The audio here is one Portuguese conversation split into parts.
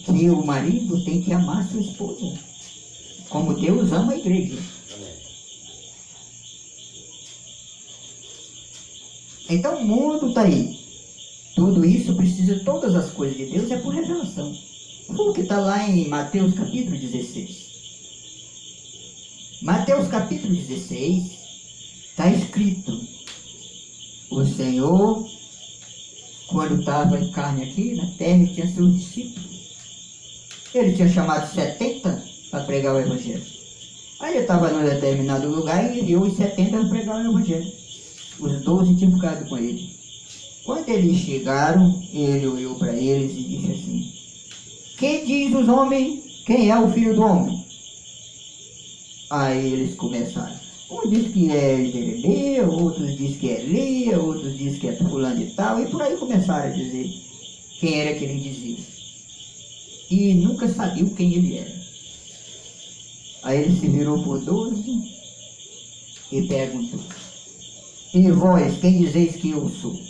que o marido tem que amar sua esposa, como Deus ama a igreja. Então o mundo está aí. Tudo isso precisa, todas as coisas de Deus é por revelação. O que está lá em Mateus capítulo 16. Mateus capítulo 16 está escrito: o Senhor, quando estava em carne aqui na terra, tinha seus discípulos. Ele tinha chamado 70 para pregar o Evangelho. Aí ele estava num determinado lugar e enviou os 70 para pregar o Evangelho. Os 12 tinham ficado com ele. Quando eles chegaram, ele olhou para eles e disse assim: quem diz os homens, quem é o filho do homem? Aí eles começaram. Um diz que é Jeremias, outros diz que é Elias, outros diz que é fulano de tal, e por aí começaram a dizer quem era que ele dizia. E nunca sabiam quem ele era. Aí ele se virou por 12 e perguntou: e vós, quem dizeis que eu sou?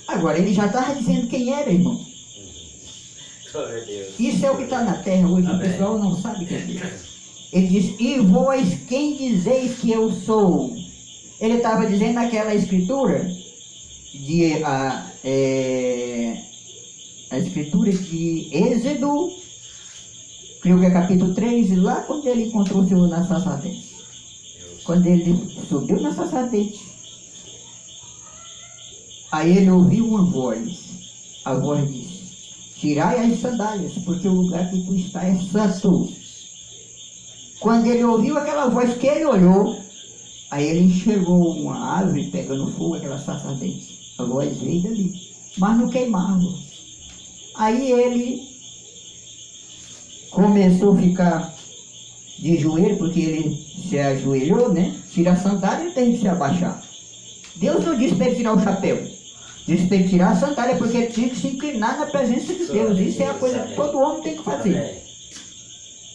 Agora ele já estava dizendo quem era, irmão. Isso é o que está na terra hoje. Amém. O pessoal não sabe quem é. Ele diz: e vós, quem dizeis que eu sou? Ele estava dizendo naquela escritura de a escritura de Êxodo, creio que é capítulo 3, lá quando ele encontrou o Senhor na sarça ardente. Quando ele subiu na sarça ardente, aí ele ouviu uma voz. A voz disse: tirai as sandálias, porque o lugar que tu está é santo. Quando ele ouviu aquela voz, que ele olhou, aí ele enxergou uma árvore pegando fogo, aquela sarça ardente. A voz veio dali, mas não queimava. Aí ele começou a ficar de joelho, porque ele se ajoelhou, né? Tira a sandália, ele tem que se abaixar. Deus não disse para ele tirar o chapéu, disse para ele tirar a sandália, porque ele tinha que se inclinar na presença de Deus. Isso é a coisa que todo homem tem que fazer.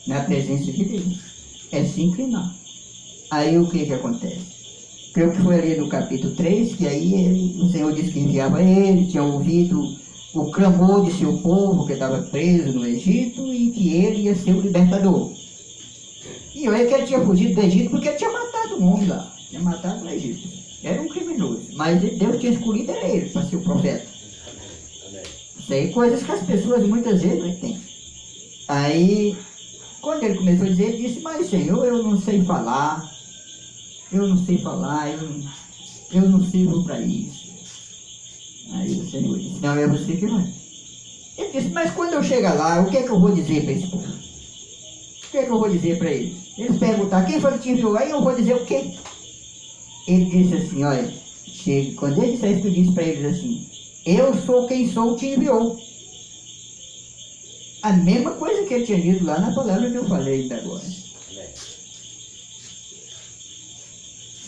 Na presença de Deus é se inclinar. Aí o que acontece? Creio que foi ali no capítulo 3, que aí o Senhor disse que enviava ele, tinha ouvido o clamor de seu povo que estava preso no Egito e que ele ia ser o libertador. E olha que ele tinha fugido do Egito porque ele tinha matado um homem lá, tinha matado no Egito. Era um criminoso, mas Deus tinha escolhido era ele para ser o profeta. Isso aí, coisas que as pessoas muitas vezes não entendem. Aí, quando ele começou a dizer, ele disse: mas Senhor, eu não sei falar, eu não sirvo para isso. Aí o Senhor disse: não, é você que vai. Ele disse: mas quando eu chegar lá, o que é que eu vou dizer para esse povo? O que é que eu vou dizer para eles? Eles perguntaram: quem foi que te enviou? Aí eu vou dizer o quê? Ele disse assim: olha, quando ele disse isso, eu disse para eles assim: eu sou quem sou, te enviou. A mesma coisa que ele tinha dito lá na palavra que eu falei ainda agora.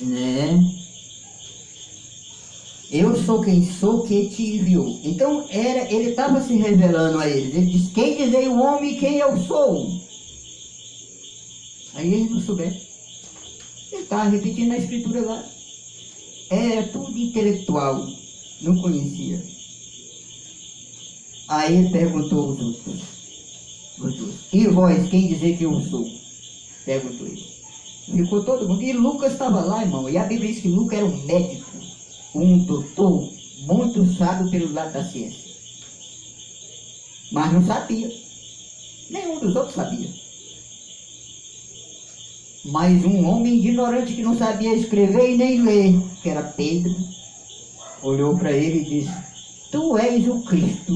Né? Eu sou quem sou que te enviou. Então ele estava se revelando a eles. Ele disse: quem dizei o homem quem eu sou? Aí eles não souberam. Ele estava repetindo a escritura lá. Era tudo intelectual. Não conhecia. Aí ele perguntou aos outros: e vós, quem dizer que eu sou? Perguntou ele. Ficou todo mundo. E Lucas estava lá, irmão. E a Bíblia diz que Lucas era um médico, um doutor, muito sábio pelo lado da ciência. Mas não sabia. Nenhum dos outros sabia. Mas um homem ignorante que não sabia escrever e nem ler, que era Pedro, olhou para ele e disse: tu és o Cristo,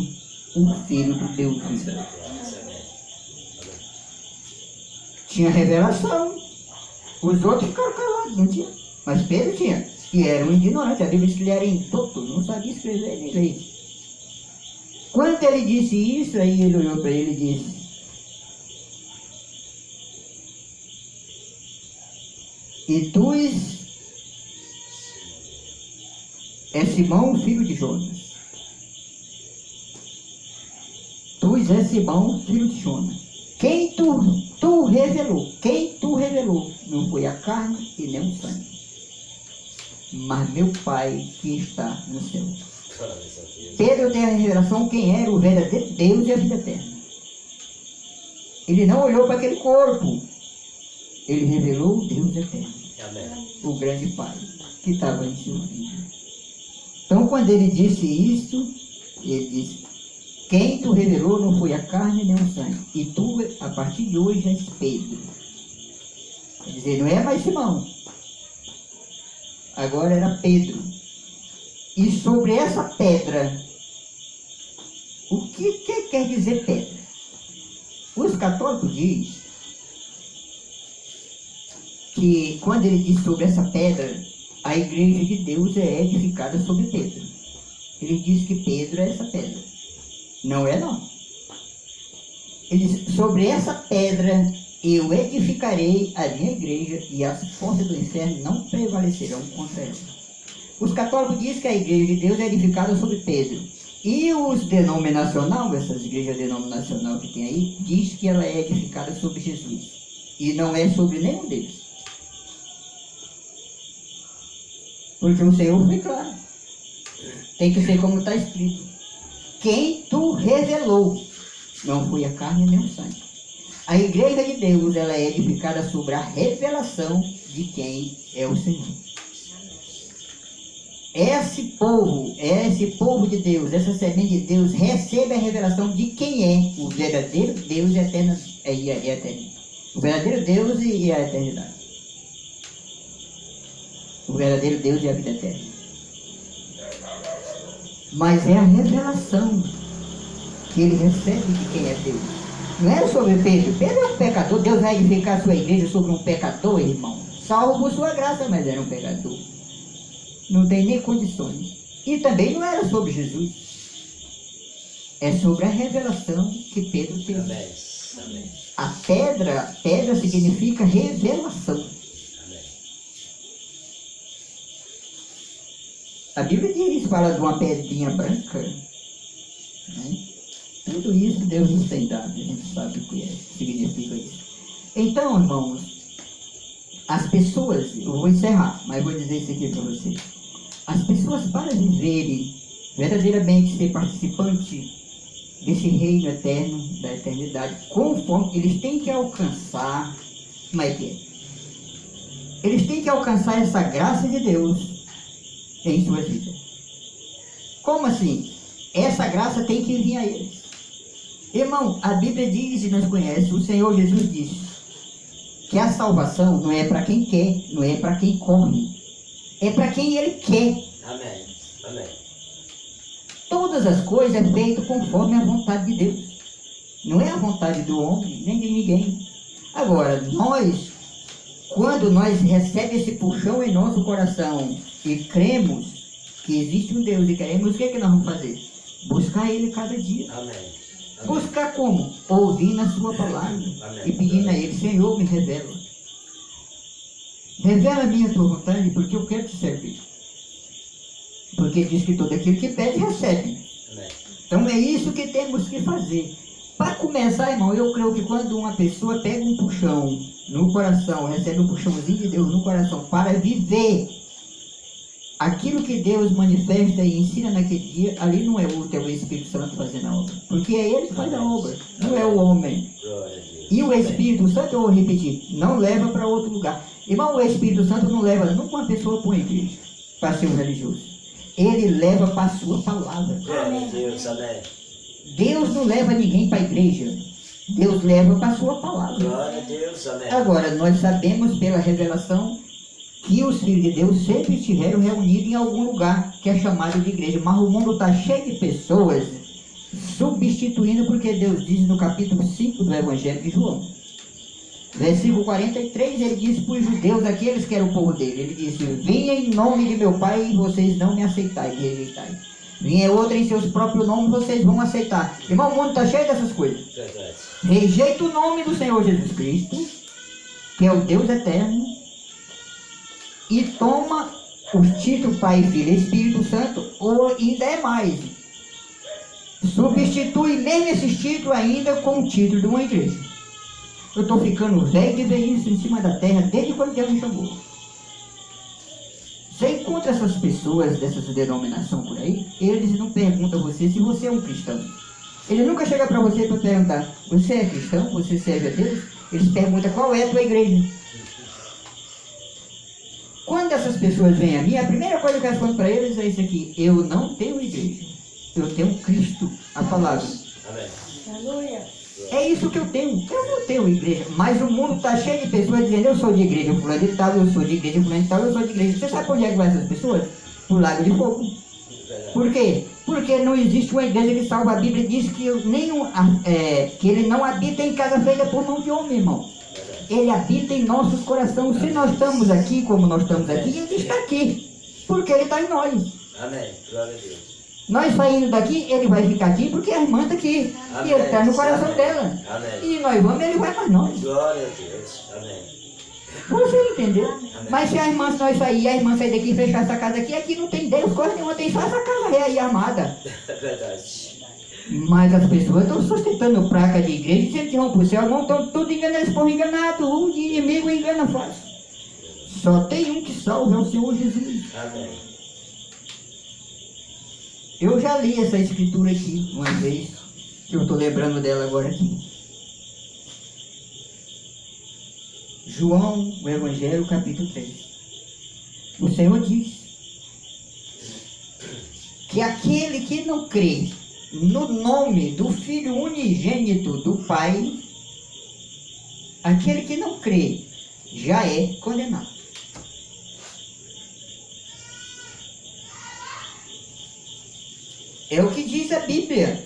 o Filho do Deus vivo. Tinha revelação. Os outros ficaram calados, não tinha. Mas Pedro tinha. E era um ignorante. A Bíblia diz que ele era indouto, não sabia escrever nem ler. Quando ele disse isso, aí ele olhou para ele e disse: e tu és Simão, filho de Jonas. Tu és Simão, filho de Jonas. Quem tu revelou? Quem tu revelou? Não foi a carne e nem o sangue, mas meu Pai que está no céu. Pedro tem a revelação quem era o verdadeiro Deus e a vida eterna. Ele não olhou para aquele corpo. Ele revelou o Deus eterno. Amém. O grande Pai que estava em seu filho. Então, quando ele disse isso, ele disse: quem tu revelou não foi a carne nem o sangue. E tu, a partir de hoje, és Pedro. Quer dizer, não é mais Simão. Agora era Pedro. E sobre essa pedra, o que quer dizer pedra? Os católicos dizem que quando ele diz sobre essa pedra, a igreja de Deus é edificada sobre Pedro. Ele diz que Pedro é essa pedra. Não é não. Ele diz: sobre essa pedra eu edificarei a minha igreja e as portas do inferno não prevalecerão contra ela. Os católicos dizem que a igreja de Deus é edificada sobre Pedro. E os denominacionais, essas igrejas denominacionais que tem aí, diz que ela é edificada sobre Jesus. E não é sobre nenhum deles. Porque o Senhor foi claro. Tem que ser como está escrito: quem tu revelou não foi a carne nem o sangue. A igreja de Deus, ela é edificada sobre a revelação de quem é o Senhor. Esse povo de Deus, essa semente de Deus, recebe a revelação de quem é o verdadeiro Deus e a eternidade. O verdadeiro Deus e a eternidade. O verdadeiro Deus e a vida eterna. Mas é a revelação que ele recebe de quem é Deus. Não é sobre Pedro. Pedro é um pecador. Deus vai edificar a sua igreja sobre um pecador, irmão. Salvo por sua graça, mas era um pecador. Não tem nem condições. E também não era sobre Jesus. É sobre a revelação que Pedro teve. Amém. Amém. A pedra significa revelação. Amém. A Bíblia diz, fala de uma pedrinha branca. Né? Tudo isso Deus nos tem dado. A gente sabe o que significa isso. Então, irmãos, as pessoas, eu vou encerrar, mas vou dizer isso aqui para vocês. As pessoas, para viverem verdadeiramente, ser participante desse reino eterno, da eternidade, conforme eles têm que alcançar, como é que é? Eles têm que alcançar essa graça de Deus em suas vidas. Como assim? Essa graça tem que vir a eles. Irmão, a Bíblia diz, e nós conhecemos, o Senhor Jesus disse que a salvação não é para quem quer, não é para quem corre, é para quem Ele quer. Amém. Amém. Todas as coisas é feito conforme a vontade de Deus. Não é a vontade do homem, nem de ninguém. Agora, quando nós recebemos esse puxão em nosso coração e cremos que existe um Deus e queremos, o que nós vamos fazer? Buscar Ele cada dia. Amém. Amém. Buscar como? Ouvindo a sua palavra. Amém. E pedindo a Ele: Senhor, me revela. Revela-me a tua vontade, porque eu quero te servir. Porque diz que todo aquele que pede, recebe. Amém. Então é isso que temos que fazer. Para começar, irmão, eu creio que quando uma pessoa pega um puxão no coração, recebe um puxãozinho de Deus no coração para viver aquilo que Deus manifesta e ensina naquele dia, ali não é o Espírito Santo fazendo a obra. Porque é Ele que faz a obra, não é o homem. E o Espírito Santo, eu vou repetir, não leva para outro lugar. Irmão, o Espírito Santo não leva nunca uma pessoa para uma igreja, para ser um religioso. Ele leva para a sua palavra. Glória a Deus, amém. Deus não leva ninguém para a igreja. Deus leva para a sua palavra. Glória a Deus, amém. Agora, nós sabemos pela revelação que os filhos de Deus sempre estiveram reunidos em algum lugar que é chamado de igreja. Mas o mundo está cheio de pessoas substituindo, porque Deus diz no capítulo 5 do Evangelho de João, versículo 43, ele diz para os judeus, aqueles que eram o povo dele, ele disse: vim em nome de meu Pai e vocês não me aceitai, me rejeitai. Vim outra em seus próprios nomes, vocês vão aceitar. Irmão, o mundo está cheio dessas coisas. Verdade. Rejeita o nome do Senhor Jesus Cristo, que é o Deus eterno, e toma os títulos Pai, Filho e Espírito Santo, ou ainda é mais. Substitui mesmo esses títulos ainda com o título de uma igreja. Eu estou ficando velho de ver isso em cima da terra desde quando Deus me chamou. encontra essas pessoas dessas denominações por aí, eles não perguntam a você se você é um cristão. Ele nunca chega para você para perguntar, você é cristão? Você serve a Deus? Eles perguntam qual é a tua igreja. Quando essas pessoas vêm a mim, a primeira coisa que eu respondo para eles é isso aqui: eu não tenho igreja, eu tenho Cristo, a palavra. Amém. Aleluia. É isso que eu tenho. Eu não tenho igreja, mas o mundo está cheio de pessoas dizendo, eu sou de igreja fulano de tal, eu sou de igreja fulano de tal, eu sou de igreja. Você sabe para onde é que vai essas pessoas? Para o lago de fogo. Por quê? Porque não existe uma igreja que salva. A Bíblia diz que, que ele não habita em casa feita por mão de homem, irmão. Ele habita em nossos corações. Se nós estamos aqui como nós estamos aqui, ele está aqui, porque ele está em nós. Amém. Glória a Deus. Nós saindo daqui, ele vai ficar aqui porque a irmã está aqui. Amém. E ele está no coração Amém. dela. Amém. E nós vamos, ele vai para nós. Glória a Deus. Amém. Você entendeu? Amém. Mas se a irmã, se nós sair, a irmã sair daqui e fechar essa casa aqui não tem Deus, coisa nenhuma, tem só essa casa aí armada. É verdade. Mas as pessoas estão sustentando placa de igreja dizendo que vão para o céu, não estão tudo enganados, eles foram enganados, o inimigo engana fácil. Só tem um que salva, é o Senhor Jesus. Amém. Eu já li essa escritura aqui uma vez, que eu estou lembrando dela agora aqui. João, o Evangelho, capítulo 3. O Senhor diz que aquele que não crê no nome do Filho unigênito do Pai, aquele que não crê já é condenado. É o que diz a Bíblia.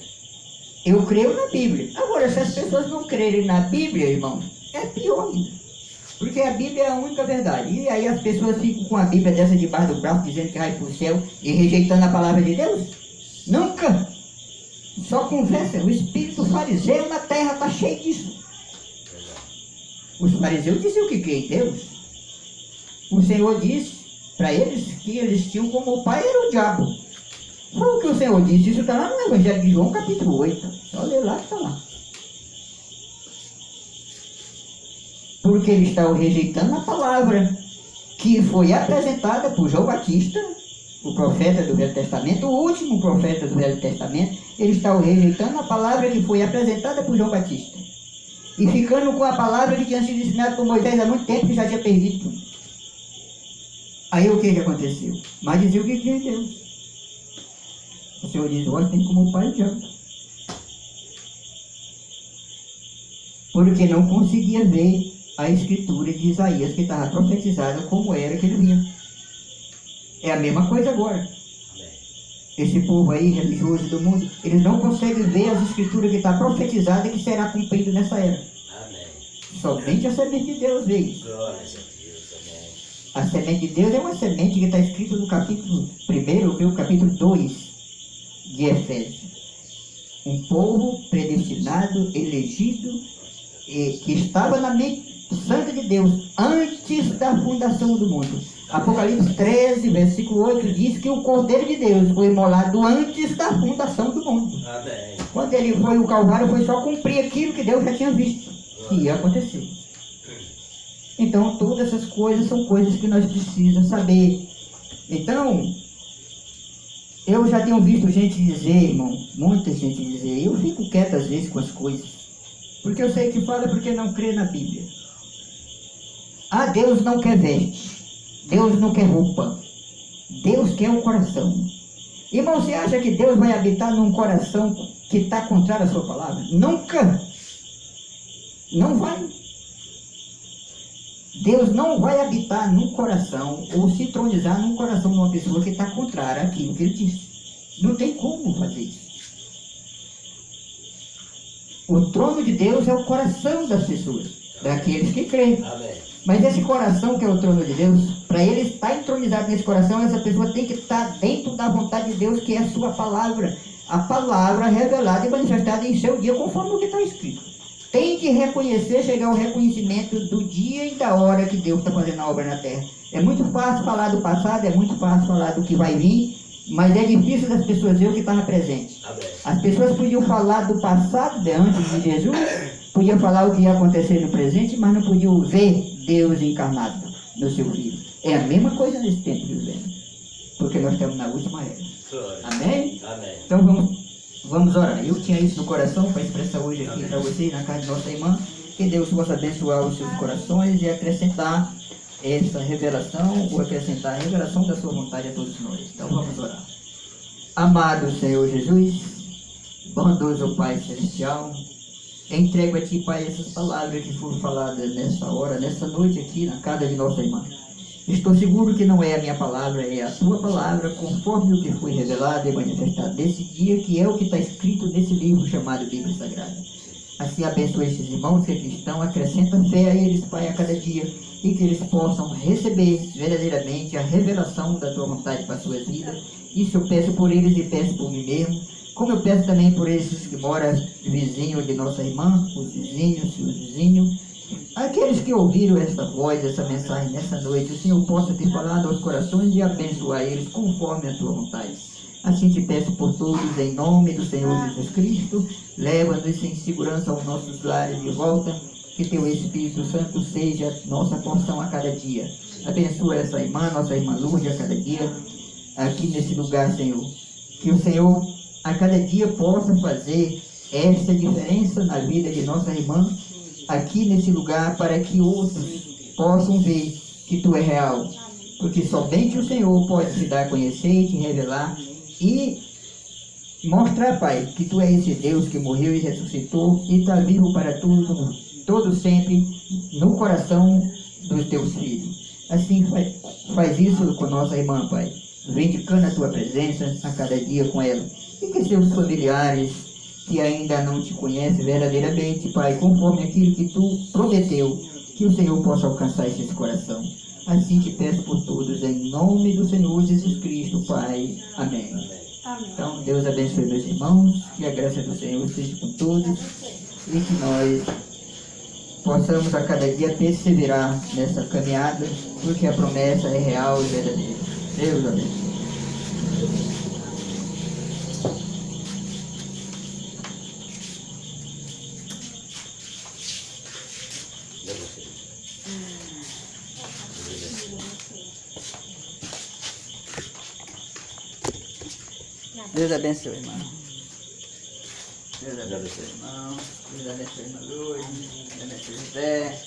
Eu creio na Bíblia. Agora, se as pessoas não crerem na Bíblia, irmão, é pior ainda. Porque a Bíblia é a única verdade. E aí as pessoas ficam com a Bíblia dessa debaixo do braço, dizendo que vai para o céu e rejeitando a palavra de Deus? Nunca! Só conversa. O espírito fariseu na terra está cheio disso. Os fariseus diziam que creem em Deus. O Senhor disse para eles que eles tinham como o pai era o diabo. Foi o que o Senhor disse. Isso está lá no Evangelho de João, capítulo 8. Só ler lá que está lá. Porque eles estavam rejeitando a palavra que foi apresentada por João Batista, o profeta do Velho Testamento, o último profeta do Velho Testamento. Eles estavam rejeitando a palavra que foi apresentada por João Batista e ficando com a palavra que tinha sido ensinada por Moisés há muito tempo, que já tinha perdido tudo. Aí o que aconteceu? Mas dizia o que tinha em Deus. O Senhor diz, vós tem como o pai o diabo. Porque não conseguia ver a escritura de Isaías que estava profetizada como era que ele vinha. É a mesma coisa agora. Esse povo aí, religioso do mundo, eles não conseguem ver as escrituras que está profetizada e que será cumprido nessa era. Amém. Somente a semente de Deus vê isso. Glória a Deus. Amém. A semente de Deus é uma semente que está escrita no capítulo 1, o capítulo 2 de Efésios. Um povo predestinado, elegido, que estava na mente santa de Deus antes da fundação do mundo. Apocalipse 13, versículo 8 diz que o Cordeiro de Deus foi imolado antes da fundação do mundo. Amém. Quando ele foi o Calvário, foi só cumprir aquilo que Deus já tinha visto que ia acontecer. Então todas essas coisas são coisas que nós precisamos saber. Então eu já tenho visto gente dizer, irmão, muita gente dizer, eu fico quieto às vezes com as coisas, porque eu sei que fala porque não crê na Bíblia. Ah, Deus não quer veste, Deus não quer roupa, Deus quer o coração. Irmão, você acha que Deus vai habitar num coração que está contrário à sua palavra? Nunca! Não vai. Deus não vai habitar num coração ou se tronizar num coração de uma pessoa que está contrária àquilo que ele disse. Não tem como fazer isso. O trono de Deus é o coração das pessoas, daqueles que creem. Amém. Mas esse coração que é o trono de Deus, para ele estar entronizado nesse coração, essa pessoa tem que estar dentro da vontade de Deus, que é a sua palavra. A palavra revelada e manifestada em seu dia, conforme o que está escrito. Tem que reconhecer, chegar ao reconhecimento do dia e da hora que Deus está fazendo a obra na terra. É muito fácil falar do passado, é muito fácil falar do que vai vir, mas é difícil das pessoas ver o que estava presente. Amém. As pessoas podiam falar do passado, de antes de Jesus, podiam falar o que ia acontecer no presente, mas não podiam ver Deus encarnado no seu Filho. É a mesma coisa nesse tempo, José. porque nós estamos na última era. Glória. Amém? Amém. Então vamos orar. Eu tinha isso no coração para expressar hoje aqui para vocês, na casa de nossa irmã. Que Deus possa abençoar os seus corações e acrescentar essa revelação, ou acrescentar a revelação da sua vontade a todos nós. Então vamos orar. Amado Senhor Jesus, bondoso Pai Celestial, entrego a Ti, Pai, essas palavras que foram faladas nessa hora, nessa noite aqui na casa de nossa irmã. Estou seguro que não é a minha palavra, é a Tua palavra, conforme o que foi revelado e manifestado nesse dia, que é o que está escrito nesse livro chamado Bíblia Sagrada. Assim abençoa estes irmãos que aqui estão, acrescenta fé a eles, Pai, a cada dia, e que eles possam receber verdadeiramente a revelação da Tua vontade para a sua vida. Isso eu peço por eles e peço por mim mesmo, como eu peço também por esses que moram vizinho de nossa irmã, os vizinhos, aqueles que ouviram esta voz, essa mensagem nessa noite. O Senhor possa ter falado aos corações e abençoar eles conforme a Tua vontade. Assim te peço por todos, em nome do Senhor Jesus Cristo. Leva-nos em segurança aos nossos lares de volta. Que Teu Espírito Santo seja nossa porção a cada dia. Abençoa essa irmã, nossa irmã Lourdes, a cada dia, aqui nesse lugar, Senhor. Que o Senhor, a cada dia, possa fazer essa diferença na vida de nossa irmã, aqui nesse lugar, para que outros possam ver que Tu é real. Porque somente o Senhor pode se dar a conhecer e te revelar e mostrar, Pai, que Tu és esse Deus que morreu e ressuscitou e está vivo para tudo, todo sempre, no coração dos Teus filhos. Assim faz isso com nossa irmã, Pai, vindicando a Tua presença a cada dia com ela. E que seus familiares que ainda não Te conhecem verdadeiramente, Pai, conforme aquilo que Tu prometeu, que o Senhor possa alcançar esse coração. Assim te peço por todos, em nome do Senhor Jesus Cristo, Pai. Amém. Amém. Então, Deus abençoe meus irmãos, que a graça do Senhor esteja com todos e que nós possamos a cada dia perseverar nessa caminhada, porque a promessa é real e verdadeira. Deus abençoe. Deus abençoe, irmão. Deus abençoe, irmão. Deus abençoe, irmão Lourdes. Deus abençoe, José.